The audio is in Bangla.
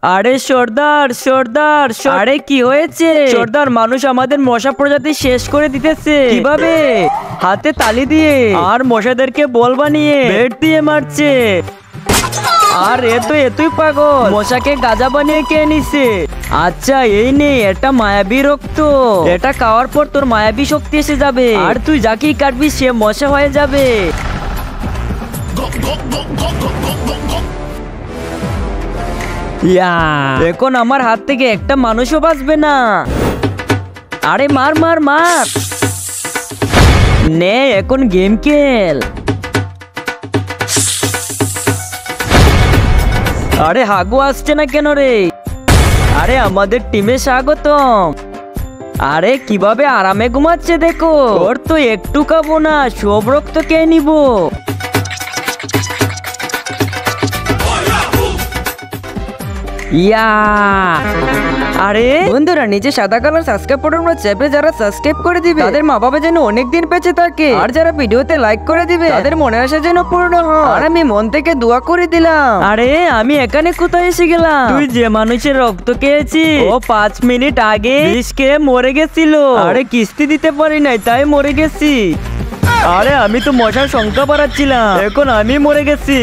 আরে সর্দার সর্দার আরে কি হয়েছে সর্দার? মানুষ আমাদের মশা প্রজাতি শেষ করে দিতেছে। কিভাবে? হাতে তালি দিয়ে আর মশাদেরকে বল বানিয়ে বেট দিয়ে মারছে। আর এতই পাগল, মশাকে গাঁজা বানিয়ে কে নিছে? আচ্ছা এই নে, এটা মায়াবী রক্ত। এটা খাওয়ার পর তোর মায়াবী শক্তি এসে যাবে আর তুই যাকেই কাটবি সে মশা হয়ে যাবে। এখন আমার হাত থেকে একটা মানুষও বাঁচবে না। আরে মার মার মার, নে এখন গেম খেল। আরে হাগু আসছে না কেন রে? আরে আমাদের টিমে স্বাগতম। আরে কিভাবে আরামে ঘুমাচ্ছে দেখো। ওর তো একটু খাবো না, সব রক্ত কে নিব। ইয়া আরে বন্ধুরা, নিচে সাদা কালার সাবস্ক্রাইব বাটনটা চেপে যারা সাবস্ক্রাইব করে দিবে তাদের মা বাবা যেন অনেক দিন বেঁচে থাকে, আর যারা ভিডিওতে লাইক করে দিবে তাদের মনে আসা যেন পূর্ণ হয়। আর আমি মন থেকে দোয়া করে দিলাম। আরে আমি এখানে কোথায় এসে গেলাম? তুই যে মানুষের রক্ত খেয়েছি ও 5 মিনিট আগে বিষ খেয়ে মরে গেছিল। আরে কিস্তি দিতে পারি নাই তাই মরে গেছি। আরে আমি তো মশার সংখ্যা বাড়াচ্ছিলাম, এখন আমি মরে গেছি।